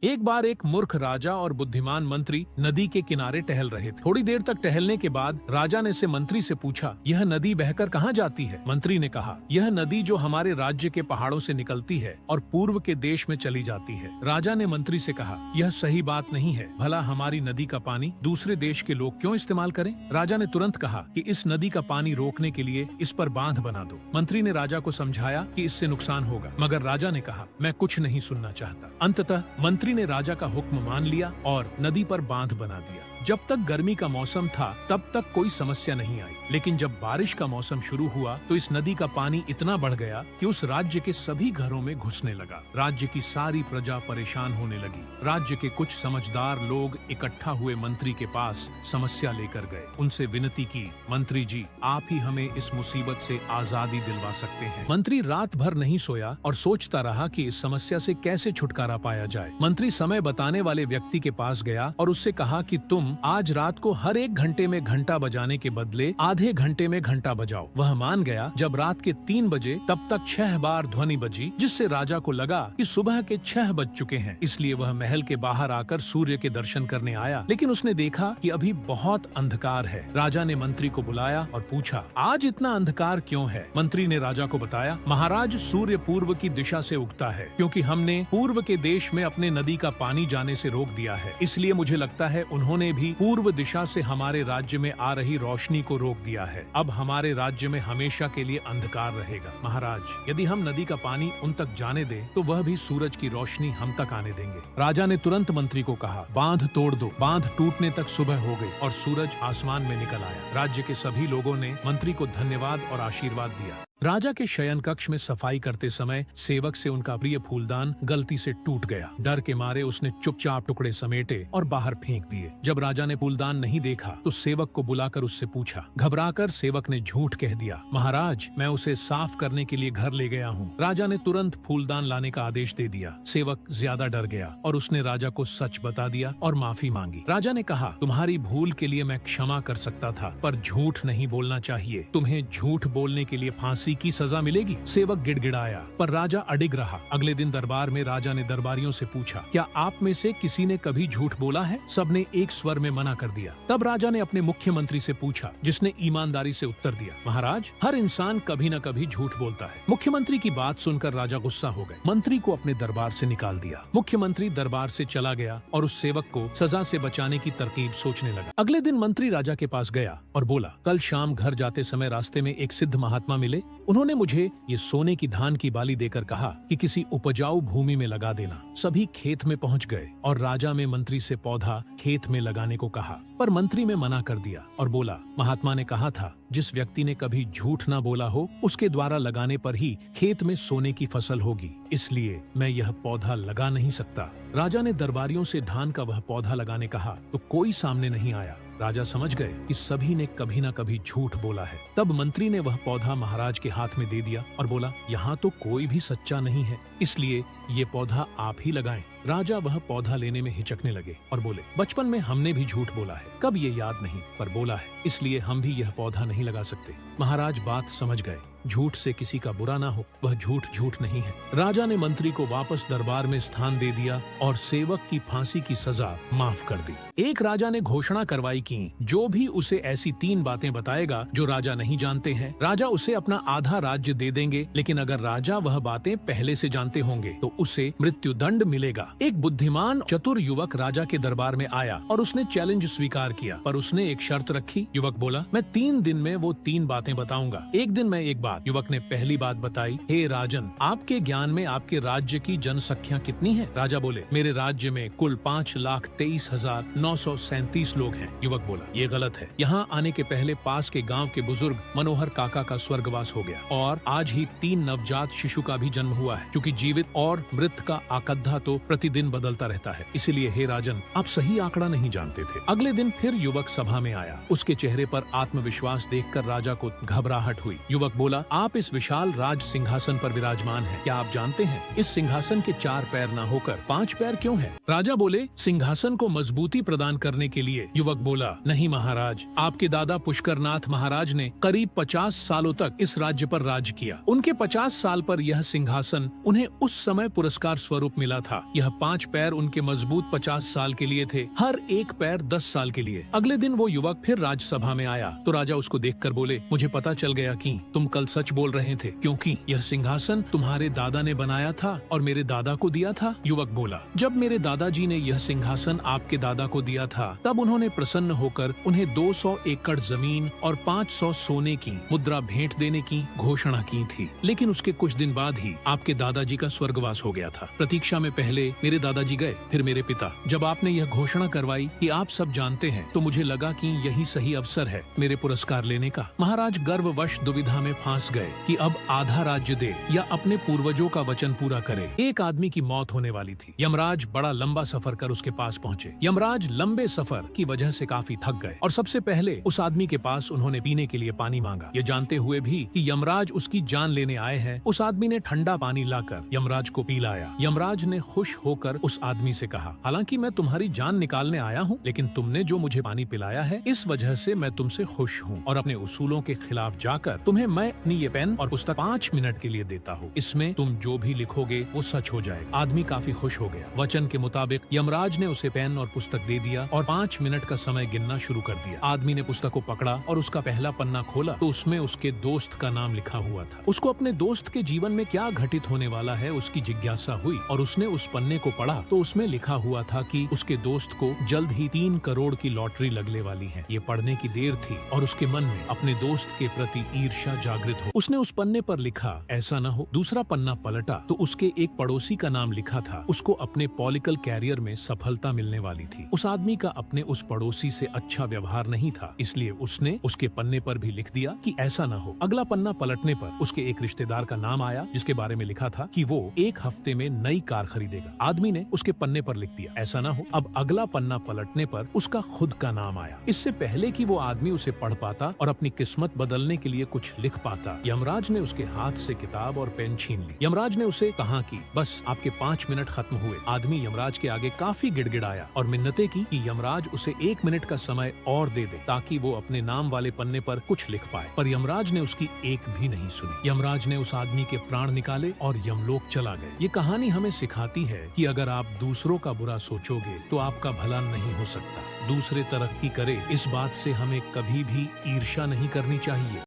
एक बार एक मूर्ख राजा और बुद्धिमान मंत्री नदी के किनारे टहल रहे थे। थोड़ी देर तक टहलने के बाद राजा ने से मंत्री से पूछा, यह नदी बहकर कहाँ जाती है? मंत्री ने कहा, यह नदी जो हमारे राज्य के पहाड़ों से निकलती है और पूर्व के देश में चली जाती है। राजा ने मंत्री से कहा, यह सही बात नहीं है। भला हमारी नदी का पानी दूसरे देश के लोग क्यों इस्तेमाल करें? राजा ने तुरंत कहा कि इस नदी का पानी रोकने के लिए इस पर बांध बना दो। मंत्री ने राजा को समझाया कि इससे नुकसान होगा, मगर राजा ने कहा, मैं कुछ नहीं सुनना चाहता। अंततः मंत्री ने राजा का हुक्म मान लिया और नदी पर बांध बना दिया। जब तक गर्मी का मौसम था तब तक कोई समस्या नहीं आई, लेकिन जब बारिश का मौसम शुरू हुआ तो इस नदी का पानी इतना बढ़ गया कि उस राज्य के सभी घरों में घुसने लगा। राज्य की सारी प्रजा परेशान होने लगी। राज्य के कुछ समझदार लोग इकट्ठा हुए मंत्री के पास समस्या लेकर गए। उनसे विनती की, मंत्री जी, आप ही हमें इस मुसीबत से आजादी दिलवा सकते हैं। मंत्री रात भर नहीं सोया और सोचता रहा कि इस समस्या से कैसे छुटकारा पाया जाए। मंत्री समय बताने वाले व्यक्ति के पास गया और उससे कहा कि तुम आज रात को हर 1 घंटे में घंटा बजाने के बदले आधे घंटे में घंटा बजाओ। वह मान गया। जब रात के 3 बजे तब तक 6 बार ध्वनि बजी, जिससे राजा को लगा कि सुबह के 6 बज चुके हैं। इसलिए वह महल के बाहर आकर सूर्य के दर्शन करने आया, लेकिन उसने देखा कि अभी बहुत अंधकार है। राजा ने मंत्री को बुलाया और पूछा, आज इतना अंधकार क्यों है? मंत्री ने राजा को बताया, महाराज, सूर्य पूर्व की दिशा से उगता है, क्योंकि हमने पूर्व के देश में अपने नदी का पानी जाने से रोक दिया है। इसलिए मुझे लगता है उन्होंने भी पूर्व दिशा से हमारे राज्य में आ रही रोशनी को रोक दिया है। अब हमारे राज्य में हमेशा के लिए अंधकार रहेगा। महाराज, यदि हम नदी का पानी उन तक जाने दें तो वह भी सूरज की रोशनी हम तक आने देंगे। राजा ने तुरंत मंत्री को कहा, बांध तोड़ दो। बांध टूटने तक सुबह हो गई और सूरज आसमान में निकल आया। राज्य के सभी लोगों ने मंत्री को धन्यवाद और आशीर्वाद दिया। राजा के शयन कक्ष में सफाई करते समय सेवक से उनका प्रिय फूलदान गलती से टूट गया। डर के मारे उसने चुपचाप टुकड़े समेटे और बाहर फेंक दिए। जब राजा ने फूलदान नहीं देखा तो सेवक को बुलाकर उससे पूछा। घबराकर सेवक ने झूठ कह दिया, महाराज, मैं उसे साफ करने के लिए घर ले गया हूँ। राजा ने तुरंत फूलदान लाने का आदेश दे दिया। सेवक ज्यादा डर गया और उसने राजा को सच बता दिया और माफी मांगी। राजा ने कहा, तुम्हारी भूल के लिए मैं क्षमा कर सकता था, पर झूठ नहीं बोलना चाहिए। तुम्हें झूठ बोलने के लिए फांसी की सजा मिलेगी। सेवक गिड़गिड़ाया, पर राजा अडिग रहा। अगले दिन दरबार में राजा ने दरबारियों से पूछा, क्या आप में से किसी ने कभी झूठ बोला है? सबने एक स्वर में मना कर दिया। तब राजा ने अपने मुख्यमंत्री से पूछा, जिसने ईमानदारी से उत्तर दिया, महाराज, हर इंसान कभी न कभी झूठ बोलता है। मुख्यमंत्री की बात सुनकर राजा गुस्सा हो गए। मंत्री को अपने दरबार से निकाल दिया। मुख्यमंत्री दरबार से चला गया और उस सेवक को सजा से बचाने की तरकीब सोचने लगा। अगले दिन मंत्री राजा के पास गया और बोला, कल शाम घर जाते समय रास्ते में एक सिद्ध महात्मा मिले। उन्होंने मुझे ये सोने की धान की बाली देकर कहा कि किसी उपजाऊ भूमि में लगा देना। सभी खेत में पहुंच गए और राजा में मंत्री से पौधा खेत में लगाने को कहा, पर मंत्री में मना कर दिया और बोला, महात्मा ने कहा था, जिस व्यक्ति ने कभी झूठ ना बोला हो उसके द्वारा लगाने पर ही खेत में सोने की फसल होगी, इसलिए मैं यह पौधा लगा नहीं सकता। राजा ने दरबारियों से धान का वह पौधा लगाने कहा तो कोई सामने नहीं आया। राजा समझ गए कि सभी ने कभी न कभी झूठ बोला है। तब मंत्री ने वह पौधा महाराज के हाथ में दे दिया और बोला, यहाँ तो कोई भी सच्चा नहीं है, इसलिए ये पौधा आप ही लगाएं। राजा वह पौधा लेने में हिचकने लगे और बोले, बचपन में हमने भी झूठ बोला है, कब ये याद नहीं, पर बोला है, इसलिए हम भी यह पौधा नहीं लगा सकते। महाराज बात समझ गए। झूठ से किसी का बुरा ना हो, वह झूठ झूठ नहीं है। राजा ने मंत्री को वापस दरबार में स्थान दे दिया और सेवक की फांसी की सजा माफ कर दी। एक राजा ने घोषणा करवाई कि जो भी उसे ऐसी 3 बातें बताएगा जो राजा नहीं जानते हैं, राजा उसे अपना आधा राज्य दे देंगे, लेकिन अगर राजा वह बातें पहले से जानते होंगे तो उसे मृत्यु दंड मिलेगा। एक बुद्धिमान चतुर युवक राजा के दरबार में आया और उसने चैलेंज स्वीकार किया, पर उसने एक शर्त रखी। युवक बोला, मैं 3 दिन में वो 3 बातें बताऊंगा, एक दिन में एक बात। युवक ने पहली बात बताई, हे राजन, आपके ज्ञान में आपके राज्य की जनसंख्या कितनी है? राजा बोले, मेरे राज्य में कुल 5,23,937 लोग हैं। युवक बोला, ये गलत है। यहाँ आने के पहले पास के गांव के बुजुर्ग मनोहर काका का स्वर्गवास हो गया और आज ही 3 नवजात शिशु का भी जन्म हुआ है। क्योंकि जीवित और मृत का आकद्धा तो प्रतिदिन बदलता रहता है, इसलिए हे राजन, आप सही आंकड़ा नहीं जानते थे। अगले दिन फिर युवक सभा में आया। उसके चेहरे पर आत्मविश्वास देखकर राजा को घबराहट हुई। युवक बोला, आप इस विशाल राज सिंहासन पर विराजमान हैं। क्या आप जानते हैं इस सिंहासन के 4 पैर न होकर 5 पैर क्यों है? राजा बोले, सिंहासन को मजबूती प्रदान करने के लिए। युवक बोला, नहीं महाराज, आपके दादा पुष्करनाथ महाराज ने करीब 50 सालों तक इस राज्य पर राज किया। उनके 50 साल पर यह सिंहासन उन्हें उस समय पुरस्कार स्वरूप मिला था। यह यह 5 पैर उनके मजबूत 50 साल के लिए थे, हर एक पैर 10 साल के लिए। अगले दिन वो युवक फिर राज्यसभा में आया तो राजा उसको देखकर बोले, मुझे पता चल गया कि तुम कल सच बोल रहे थे, क्योंकि यह सिंहासन तुम्हारे दादा ने बनाया था और मेरे दादा को दिया था। युवक बोला, जब मेरे दादाजी ने यह सिंहासन आपके दादा को दिया था तब उन्होंने प्रसन्न होकर उन्हें 200 एकड़ जमीन और 500 सोने की मुद्रा भेंट देने की घोषणा की थी। लेकिन उसके कुछ दिन बाद ही आपके दादाजी का स्वर्गवास हो गया था। प्रतीक्षा में पहले मेरे दादाजी गए, फिर मेरे पिता। जब आपने यह घोषणा करवाई कि आप सब जानते हैं तो मुझे लगा कि यही सही अवसर है मेरे पुरस्कार लेने का। महाराज गर्ववश दुविधा में फंस गए कि अब आधा राज्य दे या अपने पूर्वजों का वचन पूरा करे। एक आदमी की मौत होने वाली थी। यमराज बड़ा लंबा सफर कर उसके पास पहुँचे। यमराज लंबे सफर की वजह से काफी थक गए और सबसे पहले उस आदमी के पास उन्होंने पीने के लिए पानी मांगा। ये जानते हुए भी कि यमराज उसकी जान लेने आए हैं, उस आदमी ने ठंडा पानी लाकर यमराज को पिलाया। यमराज ने खुश होकर उस आदमी से कहा, हालांकि मैं तुम्हारी जान निकालने आया हूँ, लेकिन तुमने जो मुझे पानी पिलाया है इस वजह से मैं तुमसे खुश हूँ और अपने उसूलों के खिलाफ जाकर तुम्हें मैं अपनी ये पेन और पुस्तक 5 मिनट के लिए देता हूँ। इसमें तुम जो भी लिखोगे वो सच हो जाएगा। आदमी काफी खुश हो गया। वचन के मुताबिक यमराज ने उसे पेन और पुस्तक दे दिया और 5 मिनट का समय गिनना शुरू कर दिया। आदमी ने पुस्तक को पकड़ा और उसका पहला पन्ना खोला तो उसमें उसके दोस्त का नाम लिखा हुआ था। उसको अपने दोस्त के जीवन में क्या घटित होने वाला है उसकी जिज्ञासा हुई और उसने उस पन्ने को पढ़ा तो उसमें लिखा हुआ था कि उसके दोस्त को जल्द ही 3 करोड़ की लॉटरी लगने वाली है। ये पढ़ने की देर थी और उसके मन में अपने दोस्त के प्रति ईर्ष्या जागृत हो। उसने उस पन्ने पर लिखा, ऐसा न हो। दूसरा पन्ना पलटा तो उसके एक पड़ोसी का नाम लिखा था। उसको अपने पॉलिटिकल कैरियर में सफलता मिलने वाली थी। उस आदमी का अपने उस पड़ोसी से अच्छा व्यवहार नहीं था, इसलिए उसने उसके पन्ने पर भी लिख दिया कि ऐसा न हो। अगला पन्ना पलटने पर उसके एक रिश्तेदार का नाम आया जिसके बारे में लिखा था कि वो 1 हफ्ते में नई कार खरीदेगा। आदमी ने उसके पन्ने पर लिख दिया, ऐसा न हो। अब अगला पन्ना पलटने पर उसका खुद का नाम आया। इससे पहले कि वो आदमी उसे पढ़ पाता और अपनी किस्मत बदलने के लिए कुछ लिख पाता, यमराज ने उसके हाथ से किताब और पेन छीन ली। यमराज ने उसे कहा कि बस आपके 5 मिनट खत्म हुए। आदमी यमराज के आगे काफी गिड़गिड़ाया और मिन्नतें की कि यमराज उसे 1 मिनट का समय और दे दे ताकि वो अपने नाम वाले पन्ने पर कुछ लिख पाए, पर यमराज ने उसकी एक भी नहीं सुनी। यमराज ने उस आदमी के प्राण निकाले और यमलोक चला गया। ये कहानी हमें सिखाती है कि अगर आप दूसरों का बुरा सोचोगे तो आपका भला नहीं हो सकता। दूसरे तरक्की करे इस बात से हमें कभी भी ईर्ष्या नहीं करनी चाहिए।